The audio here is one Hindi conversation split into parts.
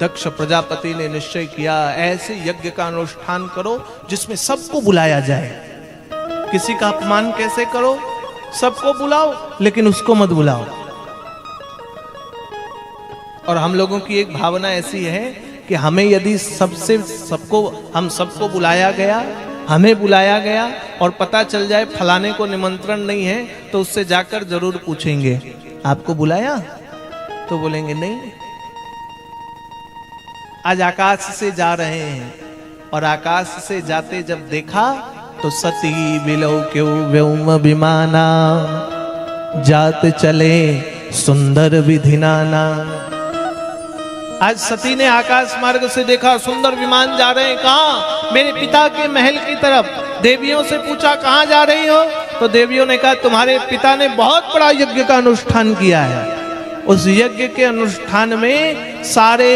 दक्ष प्रजापति ने निश्चय किया ऐसे यज्ञ का अनुष्ठान करो जिसमें सबको बुलाया जाए। किसी का अपमान कैसे करो, सबको बुलाओ लेकिन उसको मत बुलाओ। और हम लोगों की एक भावना ऐसी है कि हमें यदि हम सबको बुलाया गया, हमें बुलाया गया और पता चल जाए फलाने को निमंत्रण नहीं है, तो उससे जाकर जरूर पूछेंगे आपको बुलाया, तो बोलेंगे नहीं। आज आकाश से जा रहे हैं और आकाश से जाते जब देखा तो सती बिलौक्यो व्योम विमाना जात चले सुंदर विधि नाना। आज सती ने आकाश मार्ग से देखा सुंदर विमान जा रहे हैं, कहां? मेरे पिता के महल की तरफ। देवियों से पूछा कहां जा रही हो, तो देवियों ने कहा तुम्हारे पिता ने बहुत बड़ा यज्ञ का अनुष्ठान किया है। उस यज्ञ के अनुष्ठान में सारे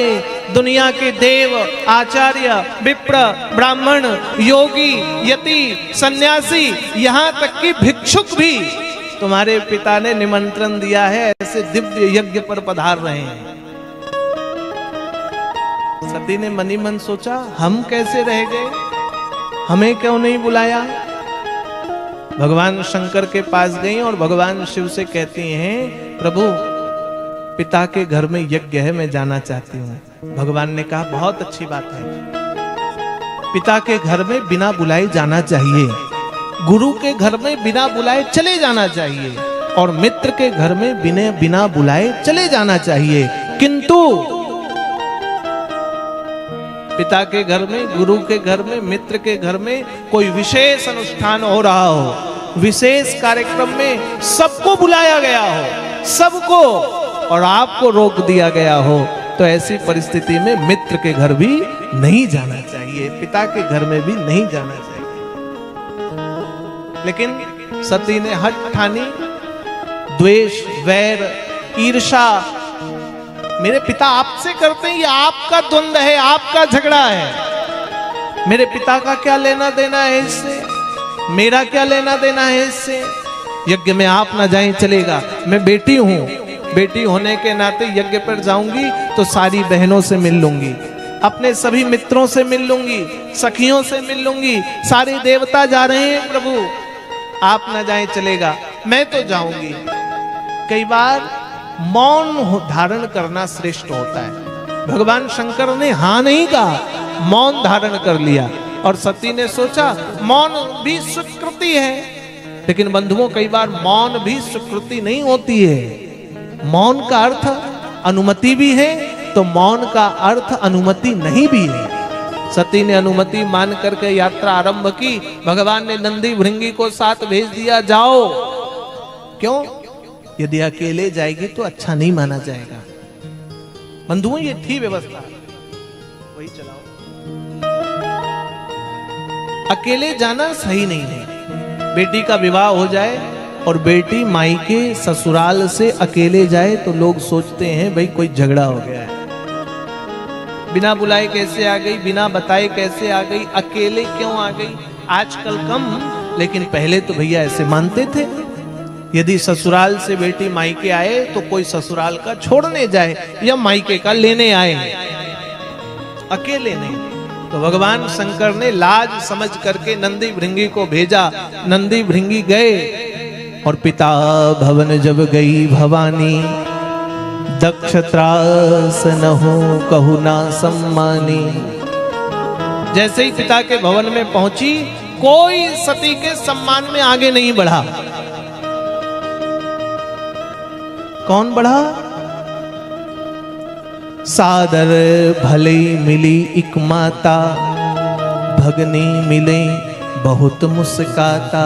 दुनिया के देव, आचार्य, विप्र, ब्राह्मण, योगी, यति, सन्यासी, यहाँ तक कि भिक्षुक भी तुम्हारे पिता ने निमंत्रण दिया है, ऐसे दिव्य यज्ञ पर पधार रहे हैं। सती ने मनी मन सोचा हम कैसे रह गए, हमें क्यों नहीं बुलाया। भगवान शंकर के पास गई और भगवान शिव से कहती हैं प्रभु पिता के घर में यज्ञ है, मैं जाना चाहती हूँ। भगवान ने कहा बहुत अच्छी बात है, पिता के घर में बिना बुलाए जाना चाहिए, गुरु के घर में बिना बुलाए चले जाना चाहिए और मित्र के घर में बिना बुलाए चले जाना चाहिए। किंतु पिता के घर में, गुरु के घर में, मित्र के घर में कोई विशेष अनुष्ठान हो रहा हो, विशेष कार्यक्रम में सबको बुलाया गया हो, सबको, और आपको रोक दिया गया हो, तो ऐसी परिस्थिति में मित्र के घर भी नहीं जाना चाहिए, पिता के घर में भी नहीं जाना चाहिए। लेकिन सती ने हठ ठानी, द्वेष, वैर, ईर्षा मेरे पिता आपसे करते हैं, ये आपका द्वंद है, आपका झगड़ा है, मेरे पिता का क्या लेना देना है इससे, मेरा क्या लेना देना है इससे। यज्ञ में आप ना जाएं चलेगा, मैं बेटी हूं, बेटी होने के नाते यज्ञ पर जाऊंगी तो सारी बहनों से मिल लूंगी, अपने सभी मित्रों से मिल लूंगी, सखियों से मिल लूंगी, सारे देवता जा रहे हैं प्रभु, आप ना जाएं चलेगा, मैं तो जाऊंगी। कई बार मौन धारण करना श्रेष्ठ होता है। भगवान शंकर ने हां नहीं कहा, मौन धारण कर लिया और सती ने सोचा मौन भी स्वीकृति है। लेकिन बंधुओं कई बार मौन भी स्वीकृति नहीं होती है। मौन का अर्थ अनुमति भी है तो मौन का अर्थ अनुमति नहीं भी है। सती ने अनुमति मान करके यात्रा आरंभ की। भगवान ने नंदी भृंगी को साथ भेज दिया, जाओ। क्यों? यदि अकेले जाएगी तो अच्छा नहीं माना जाएगा। बंधुओं ये थी व्यवस्था, वही चलाओ। अकेले जाना सही नहीं है। बेटी का विवाह हो जाए और बेटी मायके ससुराल से अकेले जाए तो लोग सोचते हैं भाई कोई झगड़ा हो गया है। बिना बुलाए कैसे आ गई, बिना बताए कैसे आ गई, अकेले क्यों आ गई। आजकल कम, लेकिन पहले तो भैया ऐसे मानते थे। यदि ससुराल से बेटी मायके आए तो कोई ससुराल का छोड़ने जाए या मायके का लेने आए, अकेले नहीं। तो भगवान शंकर ने लाज समझ करके नंदी भृंगी को भेजा। नंदी भृंगी गए और पिता भवन जब गई भवानी, दक्ष त्रास न हो कहु ना सम्मानी। जैसे ही पिता के भवन में पहुंची, कोई सती के सम्मान में आगे नहीं बढ़ा। कौन बढ़ा? सादर भले मिली एक माता, भगनी मिले बहुत मुस्काता।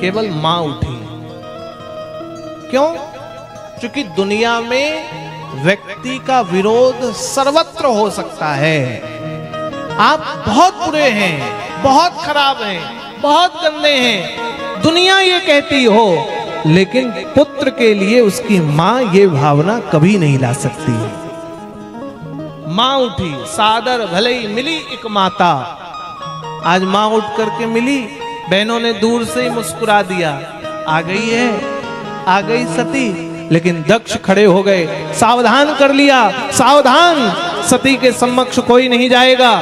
केवल मां उठी। क्यों? क्योंकि दुनिया में व्यक्ति का विरोध सर्वत्र हो सकता है। आप बहुत बुरे हैं, बहुत खराब हैं, बहुत गंदे हैं, दुनिया ये कहती हो, लेकिन पुत्र के लिए उसकी मां ये भावना कभी नहीं ला सकती। मां उठी, सादर भले ही मिली एक माता। आज मां उठ करके मिली, बहनों ने दूर से ही मुस्कुरा दिया, आ गई है, आ गई सती, लेकिन दक्ष खड़े हो गए, सावधान कर लिया, सावधान, सती के समक्ष कोई नहीं जाएगा,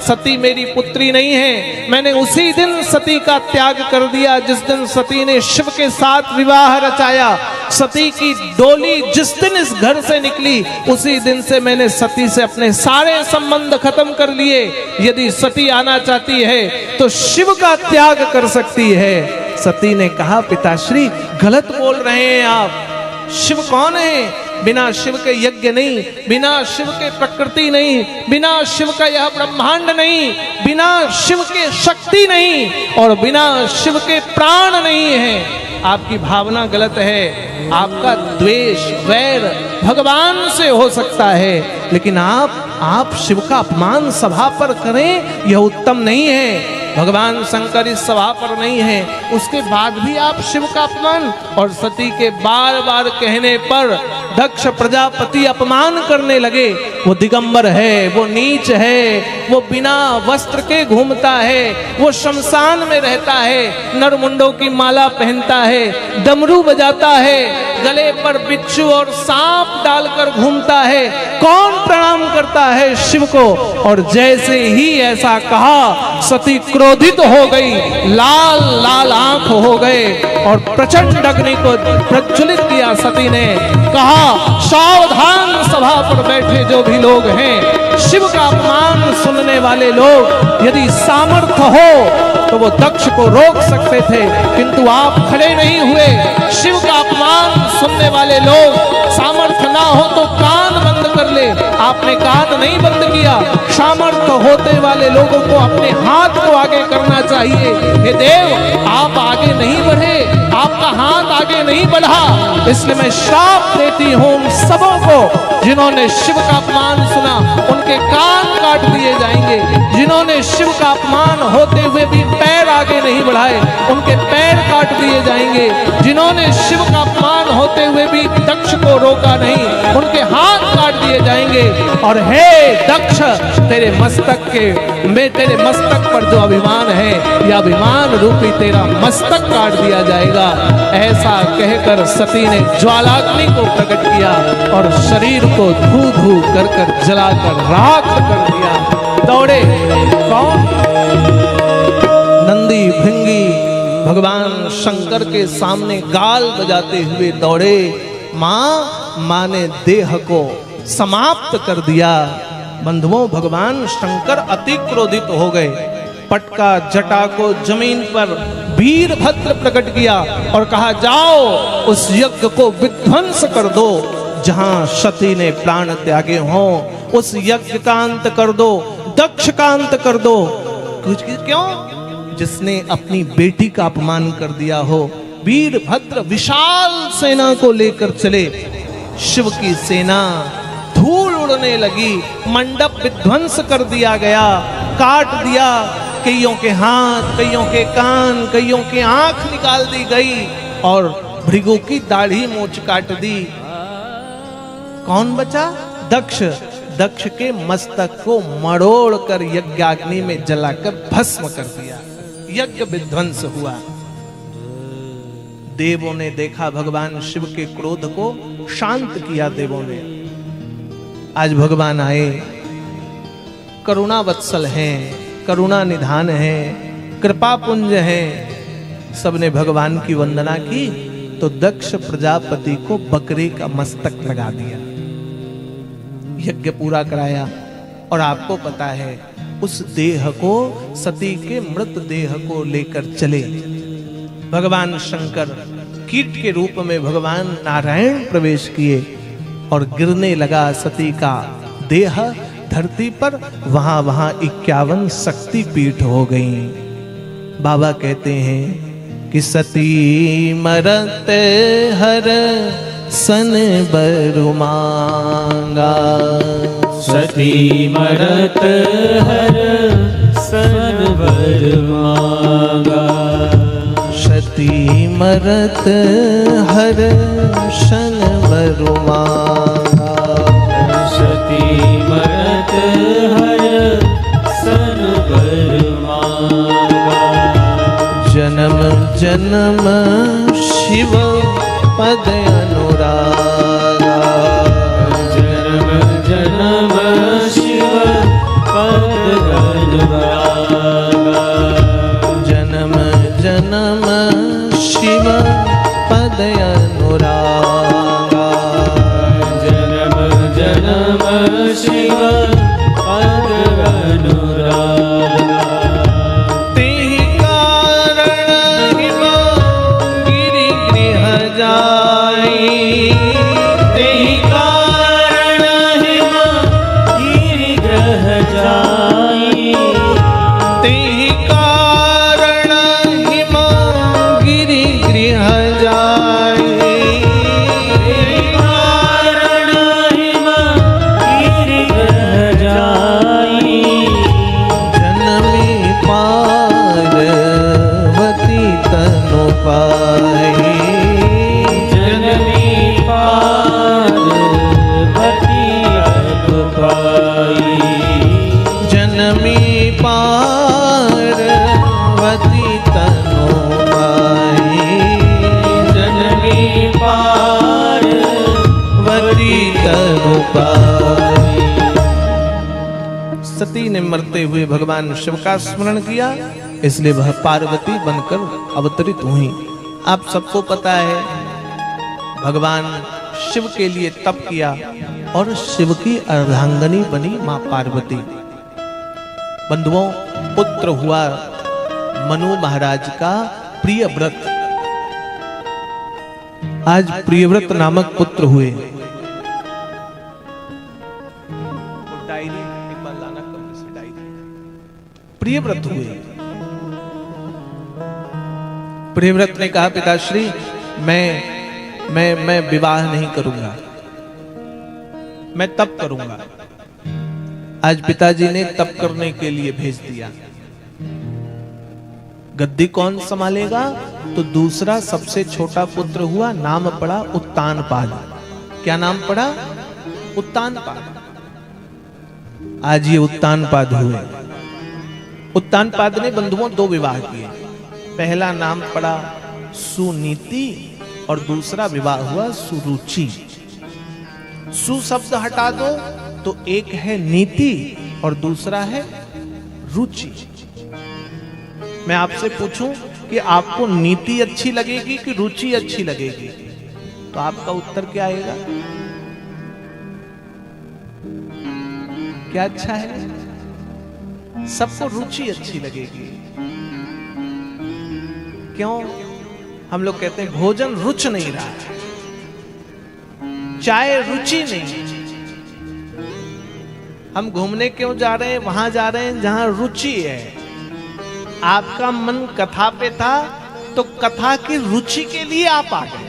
सती मेरी पुत्री नहीं है। मैंने उसी दिन सती का त्याग कर दिया जिस दिन सती ने शिव के साथ विवाह रचाया। सती की डोली जिस दिन इस घर से निकली उसी दिन से मैंने सती से अपने सारे संबंध खत्म कर लिए। यदि सती आना चाहती है तो शिव का त्याग कर सकती है। सती ने कहा, पिताश्री गलत बोल रहे हैं आप, शिव कौन है? बिना शिव के यज्ञ नहीं, बिना शिव के प्रकृति नहीं, बिना शिव का यह ब्रह्मांड नहीं, बिना शिव के शक्ति नहीं और बिना शिव के प्राण नहीं है। आपकी भावना गलत है। आपका द्वेष वैर भगवान से हो सकता है, लेकिन आप शिव का अपमान सभा पर करें यह उत्तम नहीं है। भगवान शंकर इस सभा पर नहीं है, उसके बाद भी आप शिव का अपमान। और सती के बार बार कहने पर दक्ष प्रजापति अपमान करने लगे। वो दिगंबर है, वो नीच है, वो बिना वस्त्र के घूमता है, वो शमशान में रहता है, नरमुंडों की माला पहनता है, डमरू बजाता है, गले पर बिच्छू और सांप डालकर घूमता है, कौन प्रणाम करता है शिव को? और जैसे ही ऐसा कहा सती क्रोधित हो गई, लाल लाल आंख हो गए और प्रचंड अग्नि को प्रज्वलित किया। सती ने कहा, सावधान, सभा पर बैठे जो भी लोग हैं, शिव का अपमान सुनने वाले लोग, यदि सामर्थ्य हो तो वो दक्ष को रोक सकते थे, किंतु आप खड़े नहीं हुए। शिव का अपमान सुनने वाले लोग, सामर्थ्य ना हो तो कान बंद कर ले, आपने कान नहीं बंद किया। सामर्थ्य होते वाले लोगों को अपने हाथ को आगे करना चाहिए। हे देव, आप आगे नहीं बढ़े, आपका हाथ आगे नहीं बढ़ा, इसलिए मैं श्राप देती हूं उन सबों को जिन्होंने शिव का अपमान सुना, उनके कान काट दिए जाएंगे। जिन्होंने शिव का अपमान होते हुए भी पैर आगे नहीं बढ़ाए, उनके पैर काट दिए जाएंगे। जिन्होंने शिव का अपमान होते हुए भी दक्ष को रोका नहीं, उनके हाथ काट दिए जाएंगे। और हे दक्ष, तेरे मस्तक पर जो अभिमान है, यह अभिमान रूपी तेरा मस्तक काट दिया जाएगा। ऐसा कहकर सती ने ज्वालाग्नि को प्रकट किया और शरीर को धू धू कर जलाकर राख कर दिया। दौड़े कौन? नंदी भृंगी भगवान शंकर के सामने गाल बजाते हुए दौड़े। मां ने देह को समाप्त कर दिया। बंधुओं, भगवान शंकर अति क्रोधित हो गए। पटका जटा को जमीन पर वीरभद्र प्रकट किया और कहा, जाओ उस यज्ञ को विध्वंस कर दो जहां सती ने प्राण त्यागे हों, उस यज्ञ का अंत कर दो, दक्ष का अंत कर दो। क्यों? जिसने अपनी बेटी का अपमान कर दिया हो। वीरभद्र विशाल सेना को लेकर चले। शिव की सेना धूल उड़ने लगी, मंडप विध्वंस कर दिया गया, काट दिया, कईयों के हाथ, कईयों के कान, कईयों की आंख निकाल दी गई और भृगु की दाढ़ी मूंछ काट दी। कौन बचा? दक्ष। दक्ष के मस्तक को मरोड़ कर यज्ञाग्नि में जलाकर भस्म कर दिया। यज्ञ विध्वंस हुआ। देवों ने देखा, भगवान शिव के क्रोध को शांत किया देवों ने। आज भगवान आए, करुणा वत्सल हैं, करुणा निधान है, कृपा पुंज है। सबने भगवान की वंदना की तो दक्ष प्रजापति को बकरे का मस्तक लगा दिया, यज्ञ पूरा कराया। और आपको पता है, उस देह को, सती के मृत देह को लेकर चले भगवान शंकर। कीट के रूप में भगवान नारायण प्रवेश किए और गिरने लगा सती का देह धरती पर। वहां 51 शक्ति पीठ हो गई। बाबा कहते हैं कि सती मरत हर सन बरु मांगा, सती मरत हर सन बरु मांगा, सती मरत हर सन बरु मांगा, सती मरत हर सन बरु मांगा। जन्म जन्म शिव पद अनुरागा, शिव पद अनुरागा तेहि कारण हिम गिरि गृह जाई तेहि कारण हिम गिरि ग्रह जाई तेहि कारण हिम गिरि गृह जाई तेहि कारण हिम गिरि ग्रह जाई जनमी पार्वती तनु पाई जननी पार्वती तनु पाई जनमी पार्वती तनु पाई जननी वती तनु पाई। सती ने मरते हुए भगवान शिव का स्मरण किया, इसलिए वह पार्वती बनकर अवतरित हुई। आप सबको पता है भगवान शिव के लिए तप किया और शिव की अर्धांगनी बनी मां पार्वती। बंधुओं, पुत्र हुआ मनु महाराज का प्रियव्रत। आज प्रियव्रत नामक पुत्र हुए। डायरी एक बार लाना, कमरे से डायरी। प्रियव्रत हुए। प्रियव्रत ने कहा, पिताश्री मैं विवाह नहीं करूंगा, मैं तप करूंगा। आज पिताजी ने तप करने के लिए भेज दिया। गद्दी कौन संभालेगा? तो दूसरा सबसे छोटा पुत्र हुआ, नाम पड़ा उत्तानपाद। क्या नाम पड़ा? उत्तानपाद। आज ये उत्तानपाद हुए। उत्तानपाद ने बंधुओं 2 विवाह किए। पहला नाम पड़ा सुनीति और दूसरा विवाह हुआ सुरुचि। सु शब्द हटा दो तो एक है नीति और दूसरा है रुचि। मैं आपसे पूछूं कि आपको नीति अच्छी लगेगी कि रुचि अच्छी लगेगी, तो आपका उत्तर क्या आएगा? क्या अच्छा है? सबको रुचि अच्छी लगेगी। क्यों? हम लोग कहते हैं भोजन रुच नहीं रहा है, चाय रुचि नहीं। हम घूमने क्यों जा रहे हैं? वहां जा रहे हैं जहां रुचि है। आपका मन कथा पे था तो कथा की रुचि के लिए आप आ गए।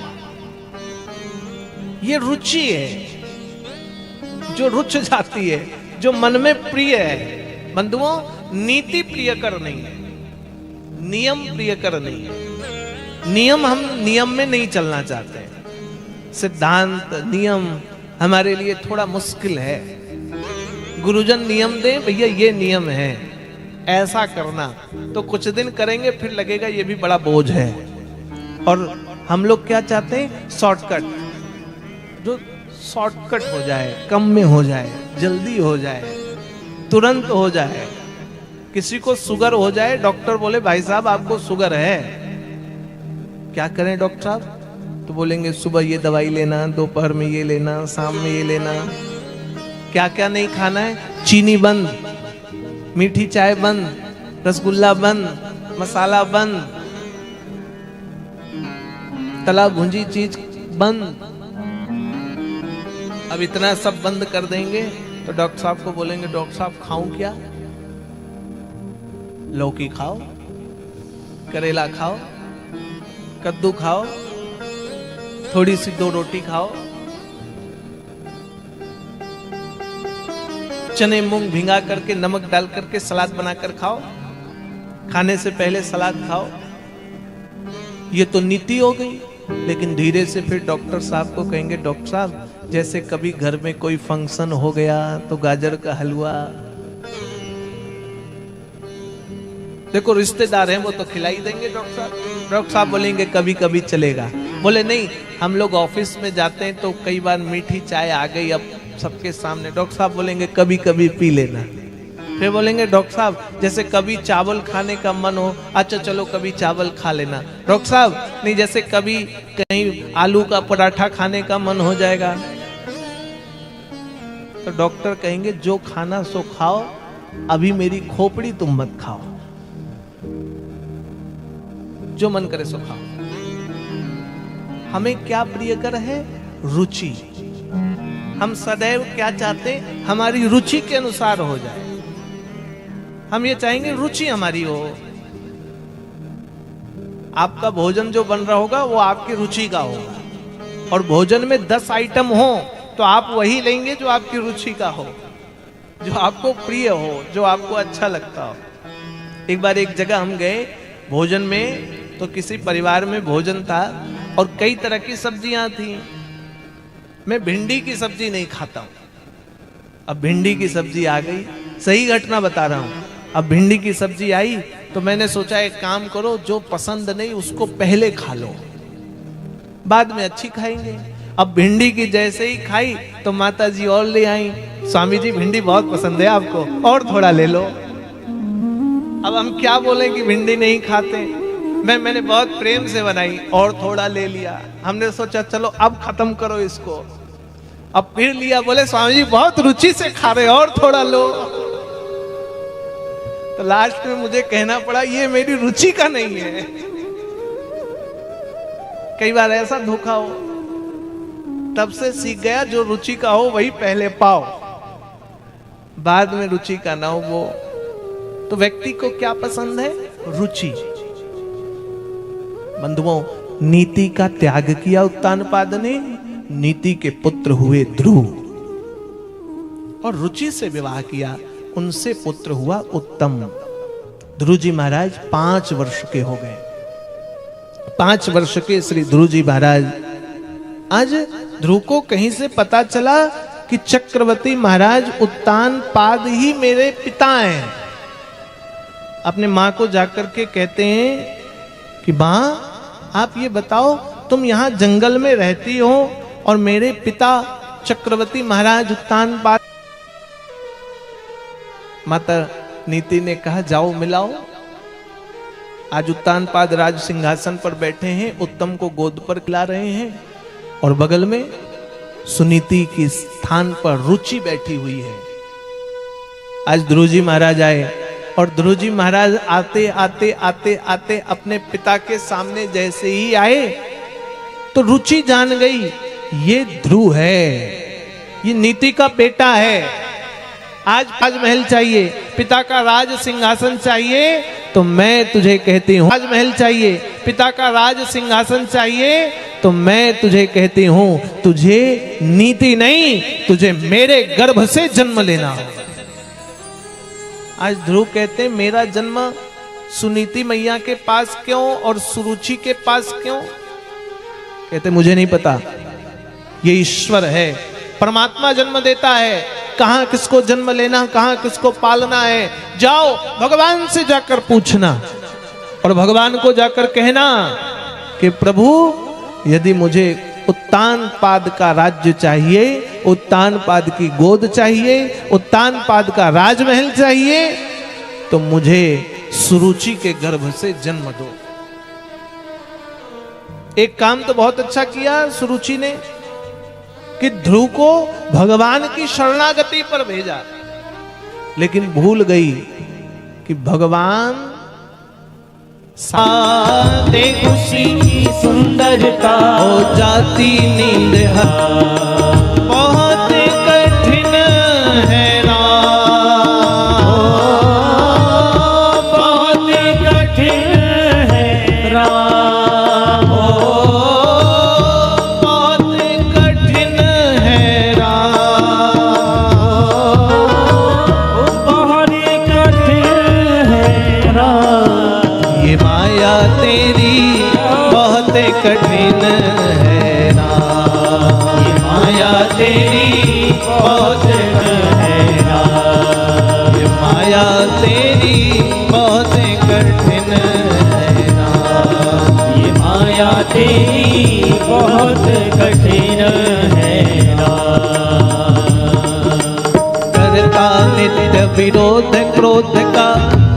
ये रुचि है जो रुच जाती है, जो मन में प्रिय है। बंधुओं, नीति प्रियकर नहीं है, नियम प्रियकर नहीं है। नियम, हम नियम में नहीं चलना चाहते। सिद्धांत नियम हमारे लिए थोड़ा मुश्किल है। गुरुजन नियम दे, भैया ये नियम है, ऐसा करना, तो कुछ दिन करेंगे फिर लगेगा ये भी बड़ा बोझ है। और हम लोग क्या चाहते हैं? शॉर्टकट, जो शॉर्टकट हो जाए, कम में हो जाए, जल्दी हो जाए, तुरंत हो जाए। किसी को शुगर हो जाए, डॉक्टर बोले भाई साहब आपको शुगर है, क्या करें डॉक्टर साहब? तो बोलेंगे सुबह ये दवाई लेना, दोपहर में ये लेना, शाम में ये लेना। क्या क्या नहीं खाना है? चीनी बंद, मीठी चाय बंद, रसगुल्ला बंद, मसाला बंद, तला भुंजी चीज बंद। अब इतना सब बंद कर देंगे तो डॉक्टर साहब को बोलेंगे डॉक्टर साहब खाऊं क्या? लौकी खाओ, करेला खाओ, कद्दू खाओ, थोड़ी सी 2 रोटी खाओ, चने मूंग भिंगा करके नमक डाल करके सलाद बनाकर खाओ, खाने से पहले सलाद खाओ। ये तो नीति हो गई। लेकिन धीरे से फिर डॉक्टर साहब को कहेंगे डॉक्टर साहब जैसे कभी घर में कोई फंक्शन हो गया तो गाजर का हलवा, देखो रिश्तेदार हैं वो तो खिला ही देंगे डॉक्टर साहब। डॉक्टर साहब बोलेंगे कभी कभी चलेगा। बोले नहीं, हम लोग ऑफिस में जाते हैं तो कई बार मीठी चाय आ गई अब सबके सामने, डॉक्टर साहब बोलेंगे कभी कभी पी लेना। फिर बोलेंगे डॉक्टर साहब जैसे कभी चावल खाने का मन हो, अच्छा चलो कभी चावल खा लेना। डॉक्टर साहब नहीं, जैसे कभी कहीं आलू का पराठा खाने का मन हो जाएगा। तो तो डॉक्टर कहेंगे जो खाना सो खाओ, अभी मेरी खोपड़ी तुम मत खाओ, जो मन करे सो खाओ। हमें क्या प्रियकर है? रुचि। हम सदैव क्या चाहते हैं? हमारी रुचि के अनुसार हो जाए। हम ये चाहेंगे रुचि हमारी हो। आपका भोजन जो बन रहा होगा वो आपकी रुचि का होगा, और भोजन में 10 आइटम हो तो आप वही लेंगे जो आपकी रुचि का हो, जो आपको प्रिय हो, जो आपको अच्छा लगता हो। एक बार एक जगह हम गए भोजन में, तो किसी परिवार में भोजन था और कई तरह की सब्जियां थी। मैं भिंडी की सब्जी नहीं खाता हूं। अब भिंडी की सब्जी आ गई, सही घटना बता रहा हूं। अब भिंडी की सब्जी आई तो मैंने सोचा एक काम करो, जो पसंद नहीं उसको पहले खा लो, बाद में अच्छी खाएंगे। अब भिंडी की जैसे ही खाई तो माता जी और ले आई, स्वामी जी भिंडी बहुत पसंद है आपको, और थोड़ा ले लो। अब हम क्या बोले कि भिंडी नहीं खाते, मैंने बहुत प्रेम से बनाई और थोड़ा ले लिया। हमने सोचा चलो अब खत्म करो इसको। अब फिर लिया, बोले स्वामी जी बहुत रुचि से खा रहे, और थोड़ा लो। तो लास्ट में मुझे कहना पड़ा ये मेरी रुचि का नहीं है। कई बार ऐसा धोखा हो, तब से सीख गया जो रुचि का हो वही पहले पाओ, बाद में रुचि का ना हो वो। तो व्यक्ति को क्या पसंद है? रुचि। बंधुओं, नीति का त्याग किया उत्तानपाद ने, नीति के पुत्र हुए ध्रुव, और रुचि से विवाह किया, उनसे पुत्र हुआ उत्तम। ध्रुव जी महाराज 5 वर्ष के हो गए। 5 वर्ष के श्री ध्रुव जी महाराज, आज ध्रुव को कहीं से पता चला कि चक्रवर्ती महाराज उत्तानपाद ही मेरे पिता हैं। अपने मां को जाकर के कहते हैं कि मां आप ये बताओ, तुम यहां जंगल में रहती हो और मेरे पिता चक्रवर्ती महाराज उत्तानपाद। माता नीति ने कहा जाओ मिलाओ। आज उत्तानपाद राज सिंहासन पर बैठे हैं, उत्तम को गोद पर खिला रहे हैं, और बगल में सुनीति की स्थान पर रुचि बैठी हुई है। आज ध्रुव जी महाराज आए, और ध्रुव जी महाराज आते आते आते आते अपने पिता के सामने जैसे ही आए तो रुचि जान गई ये ध्रुव है, ये नीति का बेटा है। आज राजमहल चाहिए, पिता का राज सिंहासन चाहिए, तो मैं तुझे कहती हूं राजमहल चाहिए, पिता का राज सिंहासन चाहिए, तो मैं तुझे कहती हूं तुझे नीति नहीं, तुझे मेरे गर्भ से जन्म लेना। आज ध्रुव कहते हैं मेरा जन्म सुनीति मैया के पास क्यों और सुरुचि के पास क्यों? कहते मुझे नहीं पता, ये ईश्वर है, परमात्मा जन्म देता है, कहां किसको जन्म लेना, कहां किसको पालना है, जाओ भगवान से जाकर पूछना, और भगवान को जाकर कहना कि प्रभु यदि मुझे उत्तानपाद का राज्य चाहिए, उत्तानपाद की गोद चाहिए, उत्तानपाद का राजमहल चाहिए, तो मुझे सुरुचि के गर्भ से जन्म दो। एक काम तो बहुत अच्छा किया सुरुचि ने कि ध्रुव को भगवान की शरणागति पर भेजा, लेकिन भूल गई कि भगवान देख उसी की सुंदरता हो जाती नींद बहुत कठिन है राह, बहुत कठिन है राह, बहुत कठिन है राह, बहुत कठिन है राह, ये माया तेरी बहुत कठिन है राह, ये माया तेरी बहुत है राह, ये माया तेरी बहुत कठिन है राह, ये माया तेरी बहुत कठिन है राह। करता नित्य विरोध क्रोध का,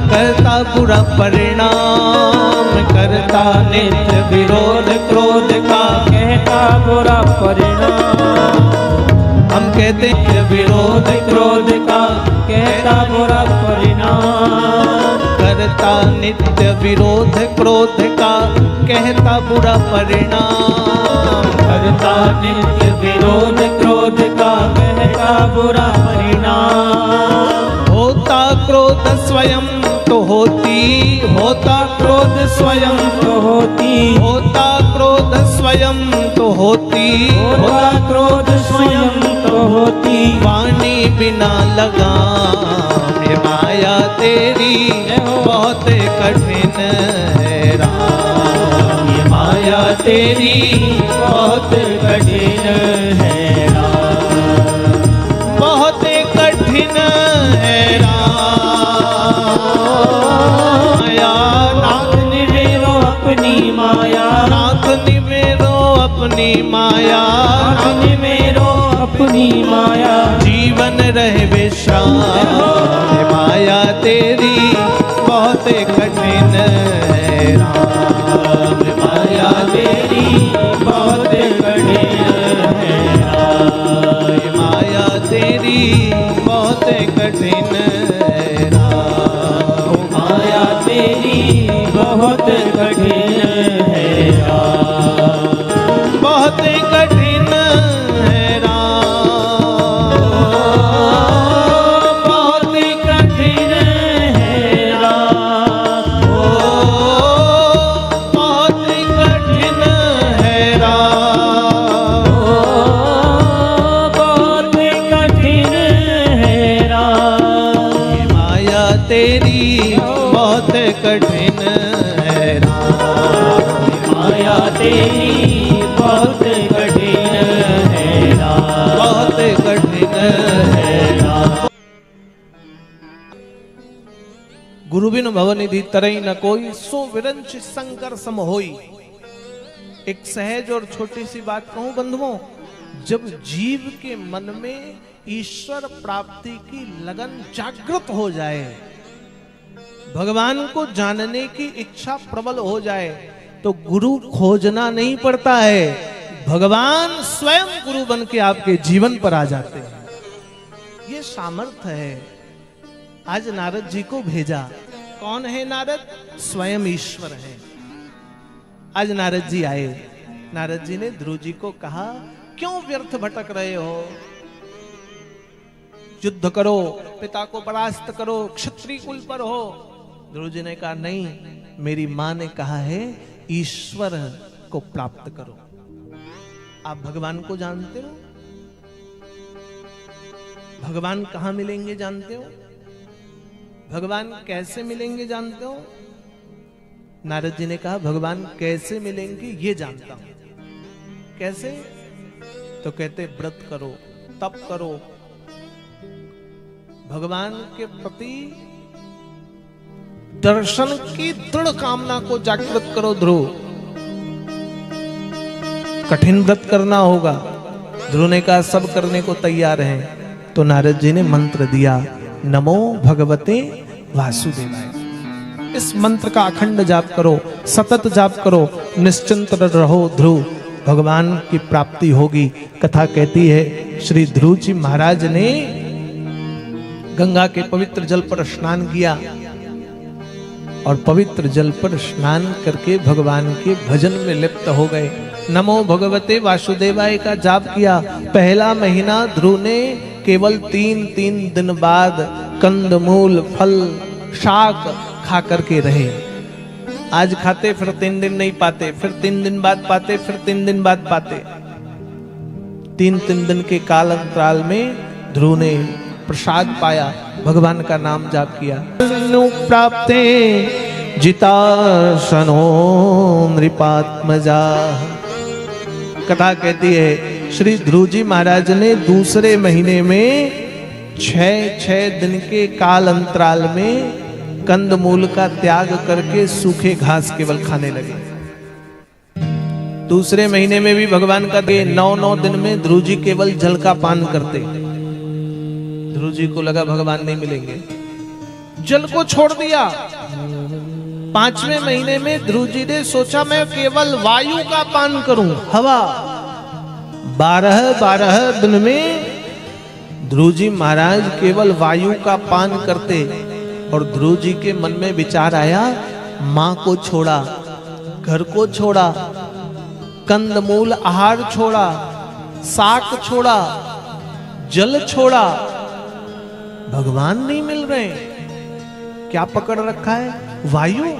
करता बुरा परिणाम, करता नित्य विरोध क्रोध का, कहता बुरा परिणाम, हम कहते विरोध क्रोध का कहता बुरा परिणाम। करता नित्य विरोध क्रोध का कहता बुरा परिणाम। करता नित्य विरोध क्रोध का कहता बुरा परिणाम। होता क्रोध स्वयं तो होती, होता क्रोध स्वयं तो होती, होता क्रोध स्वयं तो होती, होता क्रोध स्वयं तो होती। वाणी बिना लगाम ये माया तेरी बहुत कठिन है राम। ये माया तेरी बहुत कठिन है राम। बहुत कठिन है राम। माया नाथ निवेरो अपनी माया, नाथ निवेरो अपनी माया, नाथ निवेरो अपनी माया। जीवन रहे विश्राम ये माया तेरी बहुत कठिन है राम। माया तेरी बहुत कठिन है राम। ये माया तेरी बहुत कठिन है राम। माया तेरी बहुत कठिन है राम। बहुत कठिन है राम। बहुत कठिन है राम। बहुत कठिन है राम। बहुत कठिन है राम। ये माया तेरी बहुत कठिन है राम। माया तेरी बहुत कठिन है राम। बहुत कठिन है राम। गुरु बिन भवनिधि तरई न कोई, सो विरंच शंकर सम होई। एक सहज और छोटी सी बात कहूं बंधुओं, जब जीव के मन में ईश्वर प्राप्ति की लगन जागृत हो जाए, भगवान को जानने की इच्छा प्रबल हो जाए, तो गुरु खोजना नहीं पड़ता है, भगवान स्वयं गुरु बन के आपके जीवन पर आ जाते हैं। ये सामर्थ्य है। आज नारद जी को भेजा, कौन है नारद? स्वयं ईश्वर है। आज नारद जी आए, नारद जी ने ध्रुव जी को कहा, क्यों व्यर्थ भटक रहे हो? युद्ध करो, पिता को परास्त करो, क्षत्रिय कुल पर हो। ध्रुव जी ने कहा, नहीं, मेरी मां ने कहा है ईश्वर को प्राप्त करो। आप भगवान को जानते हो? भगवान कहां मिलेंगे जानते हो? भगवान कैसे मिलेंगे जानते हो? नारद जी ने कहा, भगवान कैसे मिलेंगे ये जानता हूं। कैसे? तो कहते व्रत करो, तप करो, भगवान के प्रति दर्शन की दृढ़ कामना को जागृत करो। ध्रुव, कठिन व्रत करना होगा। ध्रुव ने कहा, सब करने को तैयार हैं। तो नारद जी ने मंत्र दिया, नमो भगवते वासुदेवाय। इस मंत्र का अखंड जाप करो, सतत जाप करो, निश्चिंत रहो ध्रुव, भगवान की प्राप्ति होगी। कथा कहती है, श्री ध्रुव जी महाराज ने गंगा के पवित्र जल पर स्नान किया और पवित्र जल पर स्नान करके भगवान के भजन में लिप्त हो गए। नमो भगवते वासुदेवाय का जाप किया। पहला महीना ध्रुव ने केवल 3 दिन बाद कंदमूल, फल, शाक खा करके रहे। आज खाते, फिर 3 दिन नहीं पाते, फिर 3 दिन बाद पाते, फिर 3 दिन बाद पाते। 3 दिन के काल अंतराल में ध्रुव ने प्रसाद पाया, भगवान का नाम जाप किया। प्राप्ते जितासनो नृपात्मजा। कथा कहती है, श्री ध्रुव जी महाराज ने दूसरे महीने में 6 दिन के काल अंतराल में कंदमूल का त्याग करके सूखे घास केवल खाने लगे। दूसरे महीने में भी भगवान का 9 दिन में ध्रुव जी केवल जल का पान करते। ध्रुव जी को लगा भगवान नहीं मिलेंगे, जल को छोड़ दिया। 5वें महीने में ध्रुव जी ने सोचा मैं केवल वायु का पान करूं, हवा। 12 दिन में ध्रुव जी महाराज केवल वायु का पान करते और ध्रुव जी के मन में विचार आया, मां को छोड़ा, घर को छोड़ा, कंदमूल आहार छोड़ा, साग छोड़ा, जल छोड़ा, भगवान नहीं मिल रहे, क्या पकड़ रखा है? वायु।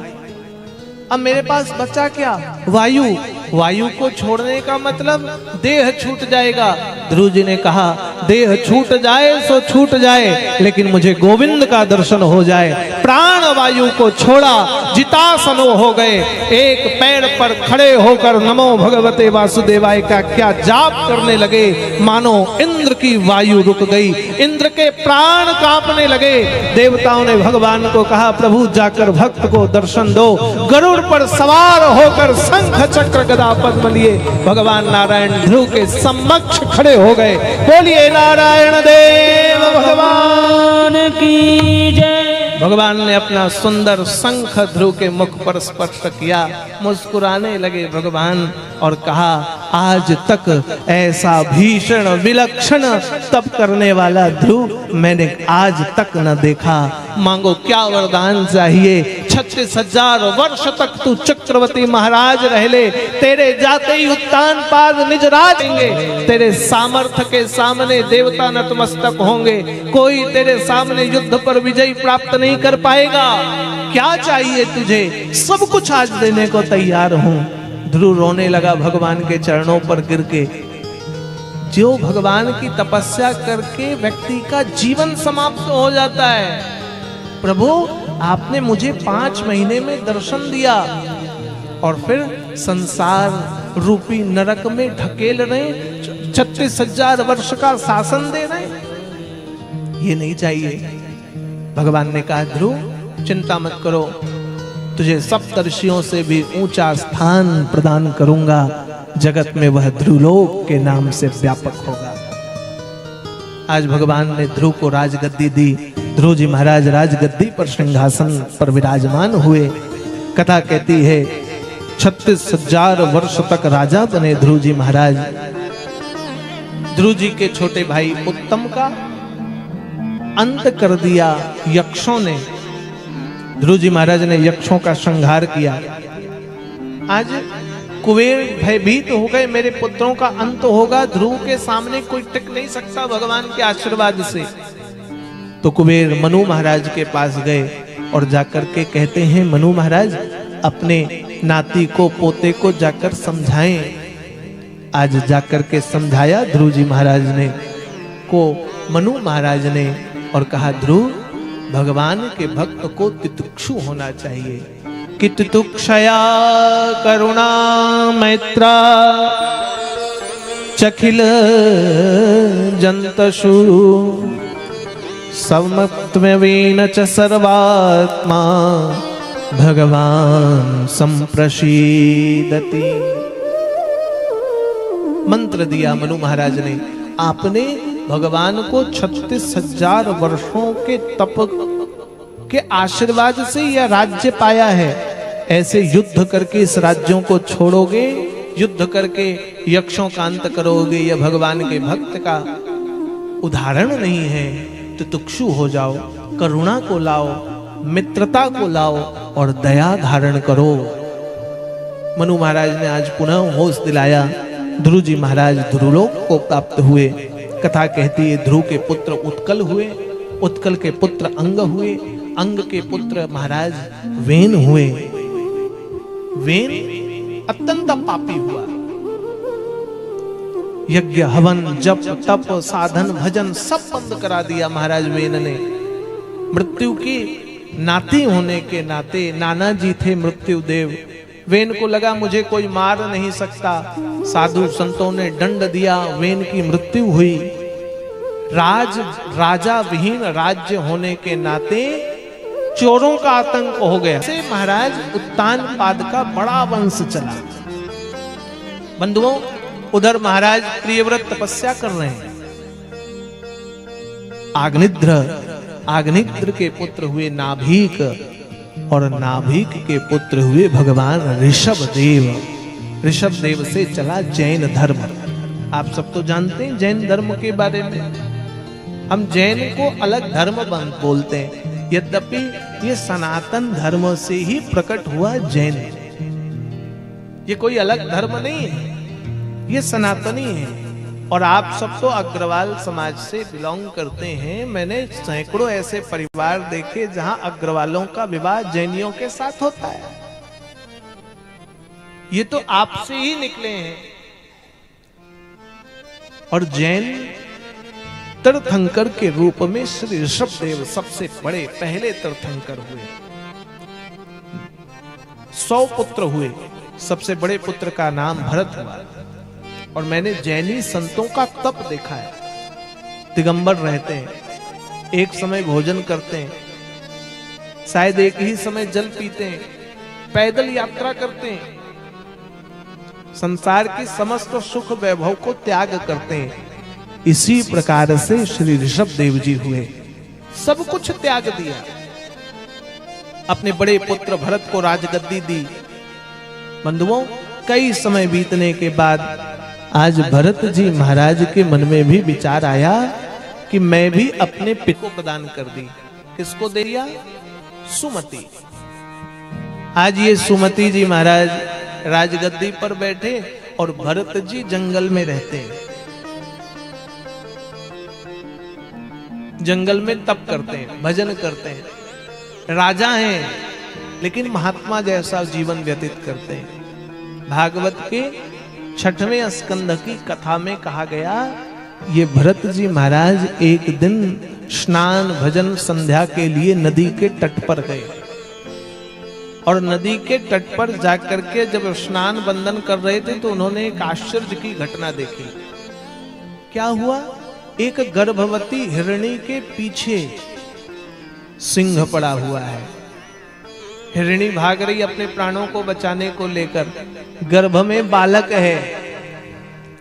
अब मेरे पास बचा क्या? वायु। वायु को छोड़ने का मतलब देह छूट जाएगा। ध्रुव जी ने कहा, देह छूट जाए सो छूट जाए, लेकिन मुझे गोविंद का दर्शन हो जाए। प्राण वायु को छोड़ा, जितासनो हो गए, एक पैर पर खड़े होकर नमो भगवते वासुदेवाय का क्या जाप करने लगे, मानो इंद्र की वायु रुक गई, इंद्र के प्राण कांपने लगे। देवताओं ने भगवान को कहा, प्रभु जाकर भक्त को दर्शन दो। गरुड़ पर सवार होकर शंख चक्र गदा पद्म लिए भगवान नारायण ध्रुव के समक्ष खड़े हो गए। बोलिए नारायण देव भगवान की जय। भगवान ने अपना सुंदर शंख ध्रुव के मुख पर स्पर्श किया, मुस्कुराने लगे भगवान और कहा, आज तक ऐसा भीषण विलक्षण तप करने वाला ध्रुव मैंने आज तक न देखा। मांगो क्या वरदान चाहिए। 36,000 वर्ष तक तू चक्रवर्ती महाराज रह ले, तेरे जाते ही उत्तान पाद निज राज देंगे। तेरे सामर्थ्य के सामने देवता नतमस्तक होंगे, कोई तेरे सामने युद्ध पर विजय प्राप्त नहीं कर पाएगा। क्या चाहिए तुझे? सब कुछ आज देने को तैयार हूं। ध्रुव रोने लगा भगवान के चरणों पर गिर के। जो भगवान की तपस्या करके व्यक्ति का जीवन समाप्त हो जाता है। प्रभु आपने मुझे 5 महीने में दर्शन दिया और फिर संसार रूपी नरक में ढकेल रहे, 36,000 वर्ष का शासन दे रहे, ये नहीं चाहिए। भगवान ने कहा, ध्रुव चिंता मत करो, तुझे सप्तर्षियों से भी ऊंचा स्थान प्रदान करूंगा। जगत में वह ध्रुवलोक के नाम से व्यापक होगा। आज भगवान ने ध्रुव को राजगद्दी दी। ध्रुव जी महाराज राजगद्दी पर सिंहासन पर विराजमान हुए। कथा कहती है 36,000 वर्ष तक राजा बने ध्रुव जी महाराज। ध्रुव जी के छोटे भाई उत्तम का अंत कर दिया यक्षों ने। ध्रुव जी महाराज ने यक्षों का संहार किया। आज कुबेर भयभीत हो गए, मेरे पुत्रों का अंत होगा, ध्रुव के सामने कोई टिक नहीं सकता भगवान के आशीर्वाद से। तो कुबेर मनु महाराज के पास गए और जाकर के कहते हैं, मनु महाराज अपने नाती को, पोते को जाकर समझाएं। आज जाकर के समझाया ध्रुव जी महाराज ने को मनु महाराज ने और कहा, ध्रुव भगवान के भक्त को तितिक्षु होना चाहिए। कि तितिक्षया करुणा मैत्रा चखिल जंतशु समत्वेन च सर्वात्मा भगवान संप्रसीदति। मंत्र दिया मनु महाराज ने। आपने भगवान को 36,000 वर्षों के तप के आशीर्वाद से यह राज्य पाया है। ऐसे युद्ध करके इस राज्यों को छोड़ोगे, युद्ध करके यक्षों का अंत करोगे, यह भगवान के भक्त का उदाहरण नहीं है। तो तितिक्षु हो जाओ, करुणा को लाओ, मित्रता को लाओ और दया धारण करो। मनु महाराज ने आज पुनः होश दिलाया। ध्रुव जी महाराज ध्रुवलोक को प्राप्त हुए। कथा कहती है ध्रुव के पुत्र उत्कल हुए, उत्कल के पुत्र अंग हुए, अंग के पुत्र महाराज वेन हुए। वेन अत्यंत पापी हुआ। यज्ञ हवन जप तप साधन भजन सब बंद करा दिया महाराज वेन ने। मृत्यु की नाती होने के नाते, नाना जी थे मृत्यु देव। वेन को लगा मुझे कोई मार नहीं सकता। साधु संतों ने दंड दिया, वेन की मृत्यु हुई। राजा विहीन राज्य होने के नाते चोरों का आतंक हो गया। से महाराज उत्तान पाद का बड़ा वंश चला। बंधुओं, उधर महाराज प्रियव्रत तपस्या कर रहे हैं। आग्निद्र के पुत्र हुए नाभिक और नाभिक के पुत्र हुए भगवान ऋषभ देव। ऋषभ देव से चला जैन धर्म। आप सब तो जानते हैं जैन धर्म के बारे में। हम जैन को अलग धर्म बोलते हैं, यद्यपि ये सनातन धर्म से ही प्रकट हुआ जैन। ये कोई अलग धर्म नहीं है, ये सनातनी है। और आप सब तो अग्रवाल समाज से बिलोंग करते हैं। मैंने सैकड़ों ऐसे परिवार देखे जहां अग्रवालों का विवाह जैनियों के साथ होता है। ये तो आपसे ही निकले हैं। और जैन तीर्थंकर के रूप में श्री ऋषभदेव सबसे बड़े पहले तीर्थंकर हुए। 100 पुत्र हुए, सबसे बड़े पुत्र का नाम भरत हुआ। और मैंने जैनी संतों का तप देखा है। दिगंबर रहते हैं, एक समय भोजन करते हैं, शायद एक ही समय जल पीते हैं, पैदल यात्रा करते हैं, संसार की समस्त सुख वैभव को त्याग करते हैं। इसी प्रकार से श्री ऋषभदेव जी हुए, सब कुछ त्याग दिया। अपने बड़े पुत्र भरत को राजगद्दी दी। बंधुओं, कई समय बीतने के बाद आज भरत जी महाराज के मन में भी विचार आया कि मैं भी अपने पिता को प्रदान कर दी। किसको दे दिया? सुमति। आज ये सुमति जी महाराज राजगद्दी पर बैठे और भरत जी जंगल में रहते हैं, जंगल में तप करते हैं, भजन करते हैं। राजा हैं लेकिन महात्मा जैसा जीवन व्यतीत करते हैं। भागवत के 6वें स्कंद की कथा में कहा गया, ये भरत जी महाराज एक दिन स्नान भजन संध्या के लिए नदी के तट पर गए। और नदी के तट पर जाकर के जब स्नान बंदन कर रहे थे तो उन्होंने एक आश्चर्य की घटना देखी। क्या हुआ? एक गर्भवती हिरणी के पीछे सिंह पड़ा हुआ है। हिरणी भाग रही अपने प्राणों को बचाने को लेकर, गर्भ में बालक है,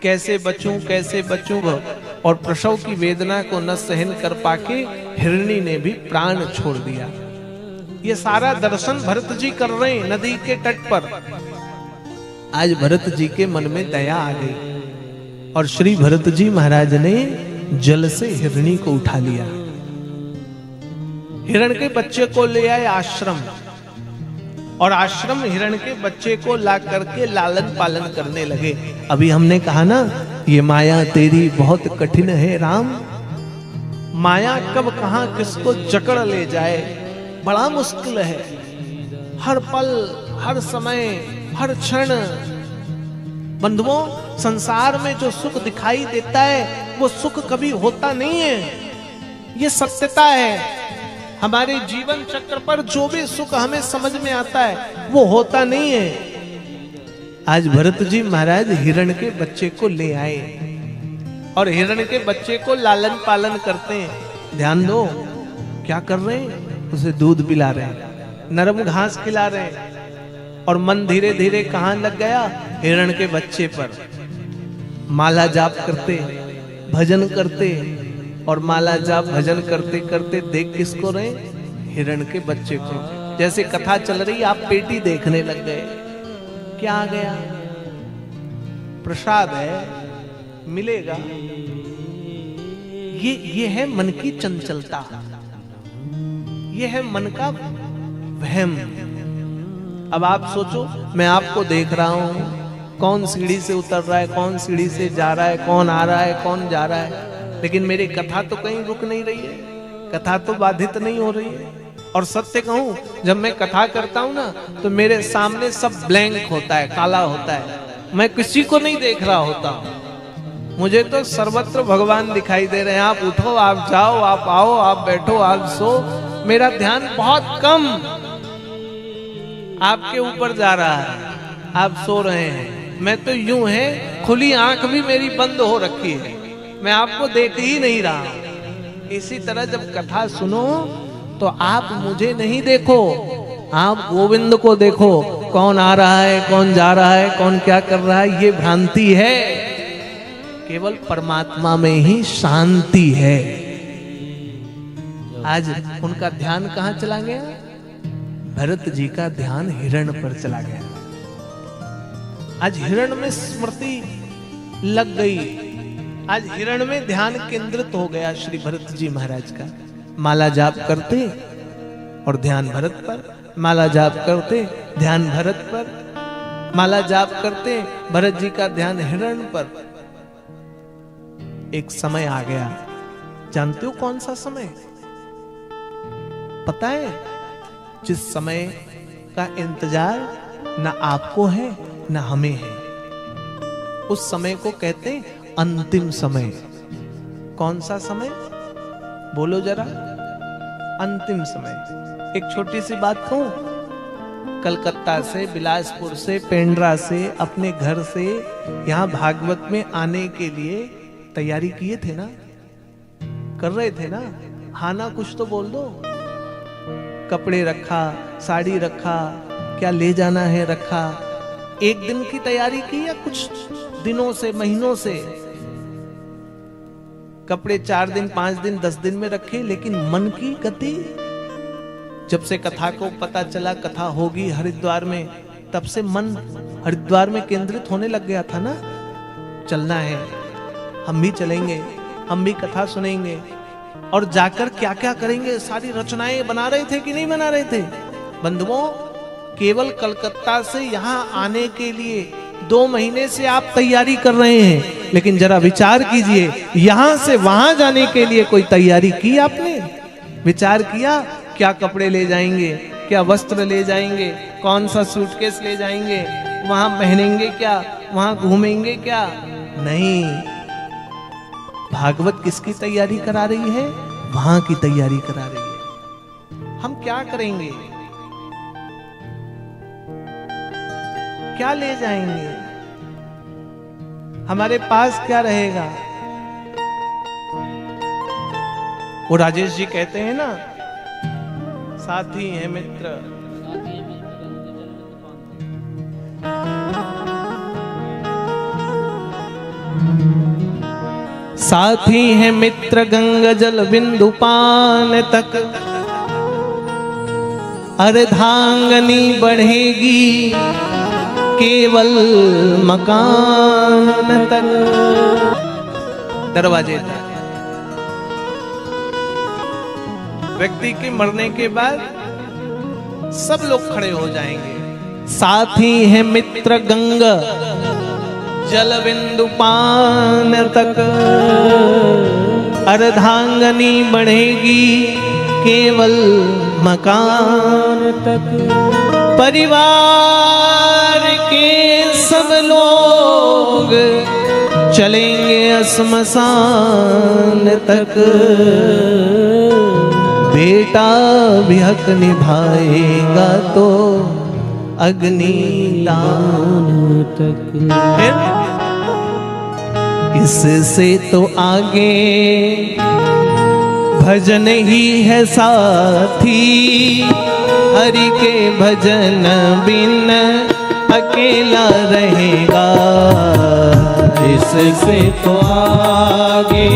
कैसे बचूं कैसे बचूं। और प्रसव की वेदना को न सहन कर पाके हिरणी ने भी प्राण छोड़ दिया। ये सारा दर्शन भरत जी कर रहे हैं नदी के तट पर। आज भरत जी के मन में दया आ गई और श्री भरत जी महाराज ने जल से हिरणी को उठा लिया। हिरण के बच्चे को ले आए आश्रम, और आश्रम हिरण के बच्चे को ला करके लालन पालन करने लगे। अभी हमने कहा ना, ये माया तेरी बहुत कठिन है राम। माया कब कहां किसको जकड़ ले जाए बड़ा मुश्किल है। हर पल, हर समय, हर क्षण। बंधुओं, संसार में जो सुख दिखाई देता है वो सुख कभी होता नहीं है। ये सत्यता है। हमारे जीवन चक्र पर जो भी सुख हमें समझ में आता है वो होता नहीं है। आज भरत जी महाराज हिरण के बच्चे को ले आए और हिरण के बच्चे को लालन पालन करते हैं। ध्यान दो, क्या कर रहे हैं? उसे दूध पिला रहे हैं, नरम घास खिला रहे हैं। और मन धीरे धीरे कहां लग गया? हिरण के बच्चे पर। माला जाप करते, भजन करते, और माला जाप भजन करते करते देख किसको रहे? हिरण के बच्चे को। जैसे कथा चल रही आप पेटी देखने लग गए। क्या आ गया? प्रसाद है, मिलेगा। ये है मन की चंचलता, ये है मन का वहम। अब आप सोचो, मैं आपको देख रहा हूं, कौन सीढ़ी से उतर रहा है, कौन सीढ़ी से जा रहा है, कौन आ रहा है, कौन जा रहा है, लेकिन मेरी कथा तो कहीं रुक नहीं रही है, कथा तो बाधित नहीं हो रही है। और सत्य कहूं, जब मैं कथा करता हूं ना तो मेरे सामने सब ब्लैंक होता है, काला होता है, मैं किसी को नहीं देख रहा होता हूं। मुझे तो सर्वत्र भगवान दिखाई दे रहे हैं। आप उठो, आप जाओ, आप आओ, आप बैठो, आप सो, मेरा ध्यान बहुत कम आपके ऊपर जा रहा है। आप सो रहे हैं, मैं तो यूं है, खुली आंख भी मेरी बंद हो रखी है, मैं आपको देख ही नहीं रहा। इसी तरह जब कथा सुनो तो आप मुझे नहीं देखो, आप गोविंद को देखो। कौन आ रहा है, कौन जा रहा है, कौन क्या कर रहा है, ये भ्रांति है। केवल परमात्मा में ही शांति है। आज उनका ध्यान कहां चला गया? भरत जी का ध्यान हिरण पर चला गया। आज हिरण में स्मृति लग गई आज हिरण में ध्यान केंद्रित हो गया श्री भरत जी महाराज का। माला जाप करते और ध्यान भरत पर, माला जाप करते ध्यान भरत पर, माला जाप करते भरत जी का ध्यान हिरण पर। एक समय आ गया, जानते हो कौन सा समय? पता है? जिस समय का इंतजार ना आपको है ना हमें है, उस समय को कहते हैं अंतिम समय। कौन सा समय? बोलो जरा। अंतिम समय। एक छोटी सी बात कहूं, कलकत्ता से, बिलासपुर से, पेंड्रा से, अपने घर से यहां भागवत में आने के लिए तैयारी किए थे ना? कर रहे थे ना? हाँ ना, कुछ तो बोल दो। कपड़े रखा, साड़ी रखा, क्या ले जाना है रखा। एक दिन की तैयारी की या कुछ दिनों से, महीनों से? कपड़े 4 दिन, 5 दिन, 10 दिन में रखे, लेकिन मन की गति, जब से कथा को पता चला कथा होगी हरिद्वार में, तब से मन हरिद्वार में केंद्रित होने लग गया था ना। चलना है, हम भी चलेंगे, हम भी कथा सुनेंगे, और जाकर क्या क्या करेंगे, सारी रचनाएं बना रहे थे कि नहीं बना रहे थे? बंधुओं, केवल कलकत्ता से यहां आने के लिए 2 महीने से आप तैयारी कर रहे हैं, लेकिन जरा विचार कीजिए, यहां से वहां जाने के लिए कोई तैयारी की आपने? विचार किया क्या कपड़े ले जाएंगे, क्या वस्त्र ले जाएंगे, कौन सा सूटकेस ले जाएंगे, वहां पहनेंगे क्या, वहां घूमेंगे क्या? नहीं। भागवत किसकी तैयारी करा रही है? वहां की तैयारी करा रही है। हम क्या करेंगे, क्या ले जाएंगे, हमारे पास क्या रहेगा? वो राजेश जी कहते हैं ना, साथी है मित्र, साथी है मित्र गंगा जल बिंदु पान तक, अर्धांगनी बढ़ेगी केवल मकान तक। दरवाजे तक। व्यक्ति के मरने के बाद सब लोग खड़े हो जाएंगे। साथी है मित्र गंगा जल बिंदु पान तक, अर्धांगनी बढ़ेगी केवल मकान तक। परिवार के सब लोग चलेंगे श्मशान तक, बेटा भी हक निभाएगा तो अग्निदान तक। इससे तो आगे भजन ही है साथी, हरि के भजन बिन अकेला रहेगा। इससे तो आगे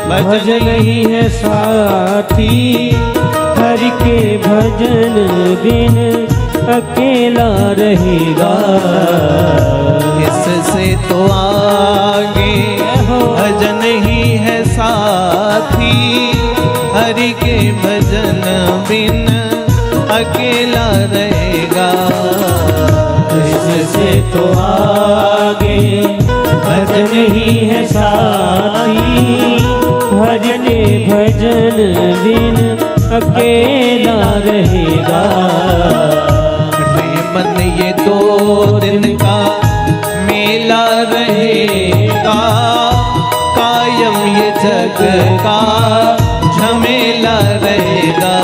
भजन ही है साथी, हरि के भजन बिन अकेला रहेगा। इससे तो आगे भजन ही है साथी, हरि के भजन बिन अकेला रहेगा। इससे तो आगे भजन ही है साथी, भजन भजन बिन अकेला रहेगा। मन ये 2 दिन का मेला रहेगा, कायम ये जग का झमेला रहेगा।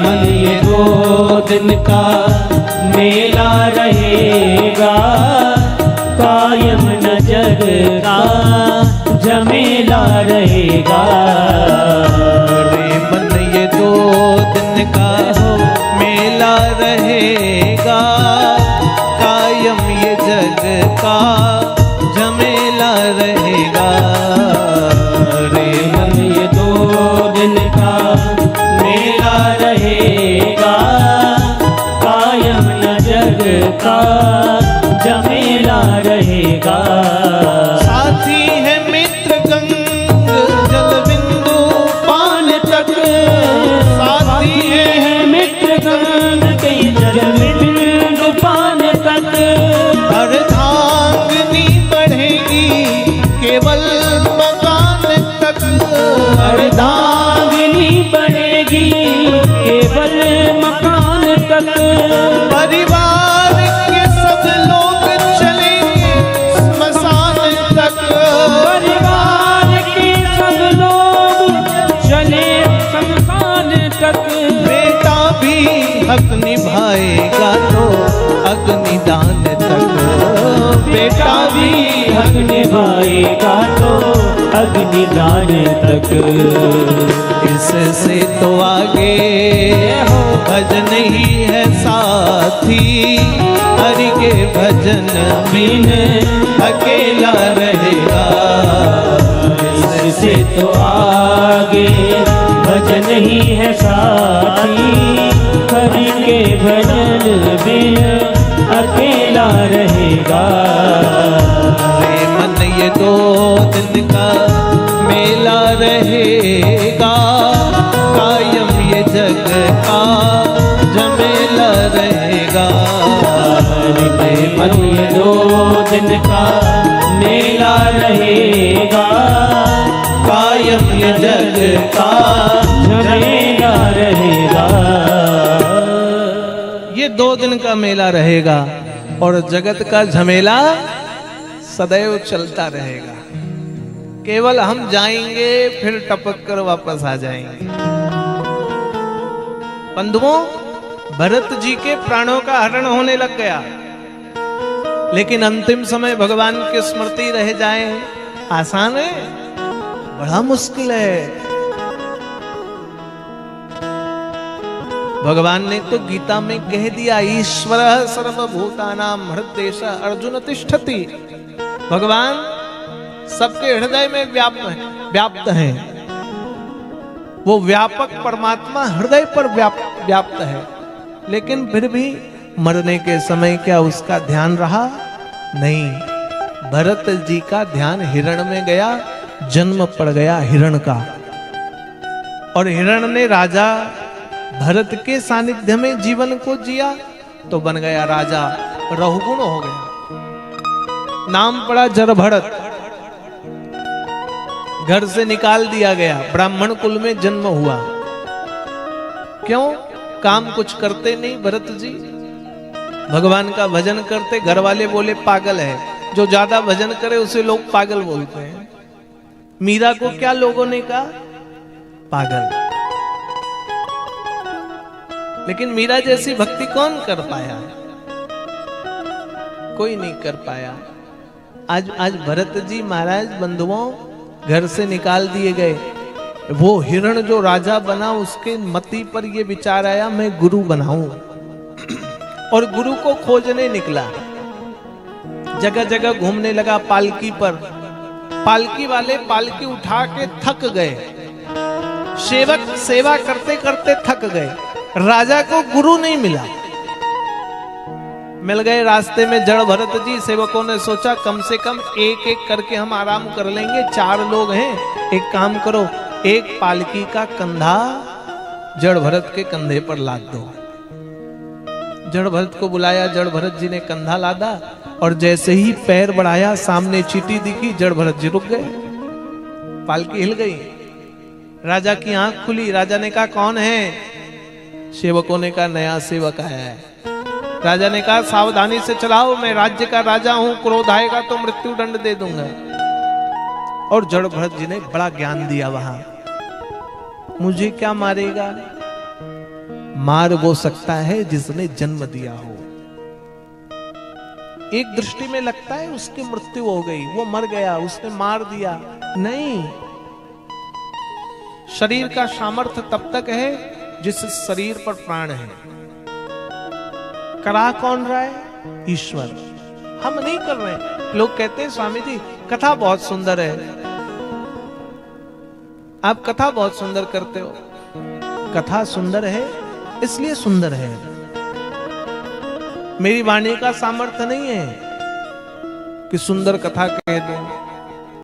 मन ये 2 दिन का मेला रहेगा, कायम न जग का झमेला रहेगा। मन ये 2 दिन का मेला रहेगा, कायम ये जग का झमेला रहेगा। रे मन ये 2 दिन का मेला रहेगा, कायम न जग का झमेला रहेगा। शमशान तक। बेटा भी हक निभाएगा तो अग्निदान तक। बेटा भी हक निभाएगा तो अग्निदान तक। इससे तो आगे भजन ही है साथी, हरि के भजन बिन अकेला रहेगा। इससे तो आगे भजन ही है साथी, हरि के भजन बिन अकेला रहेगा। रे मन ये 2 दिन का मेला रहेगा, कायम ये जग का झमेला रहेगा। रे मन ये 2 दिन का मेला रहेगा, कायम ये जग का झमेला रहेगा। ये 2 दिन का मेला रहेगा और जगत का झमेला सदैव चलता रहेगा। केवल हम जाएंगे फिर टपक कर वापस आ जाएंगे। बंधुओं, भरत जी के प्राणों का हरण होने लग गया, लेकिन अंतिम समय भगवान की स्मृति रह जाए आसान है? बड़ा मुश्किल है। भगवान ने तो गीता में कह दिया, ईश्वरः सर्वभूतानां हृदयेषु अर्जुन तिष्ठति। भगवान सबके हृदय में व्याप्त हैं। वो व्यापक परमात्मा हृदय पर व्याप्त है, लेकिन फिर भी मरने के समय क्या उसका ध्यान रहा? नहीं। भरत जी का ध्यान हिरण में गया, जन्म पड़ गया हिरण का, और हिरण ने राजा भरत के सानिध्य में जीवन को जिया तो बन गया राजा, रहुगुण हो गया, नाम पड़ा जरभरत। घर से निकाल दिया गया, ब्राह्मण कुल में जन्म हुआ। क्यों? काम कुछ करते नहीं भरत जी, भगवान का भजन करते। घर वाले बोले पागल है, जो ज्यादा भजन करे उसे लोग पागल बोलते हैं। मीरा को क्या लोगों ने कहा? पागल। लेकिन मीरा जैसी भक्ति कौन कर पाया? कोई नहीं कर पाया। आज भरत जी महाराज बंधुओं घर से निकाल दिए गए। वो हिरण जो राजा बना, उसके मति पर ये विचार आया मैं गुरु बनाऊं, और गुरु को खोजने निकला। जगह जगह घूमने लगा पालकी पर। पालकी वाले पालकी उठा के थक गए, सेवक सेवा करते करते थक गए। राजा को गुरु नहीं मिला। मिल गए रास्ते में जड़ भरत जी। सेवकों ने सोचा कम से कम एक एक करके हम आराम कर लेंगे, 4 लोग हैं। एक काम करो, एक पालकी का कंधा जड़ भरत के कंधे पर लाद दो। जड़ भरत को बुलाया, जड़ भरत जी ने कंधा लादा, और जैसे ही पैर बढ़ाया सामने चींटी दिखी, जड़ भरत जी रुक गए, पालकी हिल गई। राजा की आंख खुली। राजा ने कहा कौन है? सेवकों ने कहा नया सेवक आया है। राजा ने कहा सावधानी से चलाओ, मैं राज्य का राजा हूं, क्रोध आएगा तो मृत्यु दंड दे दूंगा। और जड़ भरत जी ने बड़ा ज्ञान दिया वहां। मुझे क्या मारेगा? मार वो सकता है जिसने जन्म दिया हो। एक दृष्टि में लगता है उसकी मृत्यु हो गई, वो मर गया, उसने मार दिया। नहीं, शरीर का सामर्थ्य तब तक है जिस शरीर पर प्राण है। करा कौन रहा है? ईश्वर। हम नहीं कर रहे। लोग कहते हैं स्वामी जी कथा बहुत सुंदर है, आप कथा बहुत सुंदर करते हो। कथा सुंदर है इसलिए सुंदर है। मेरी वाणी का सामर्थ्य नहीं है कि सुंदर कथा कह दूं।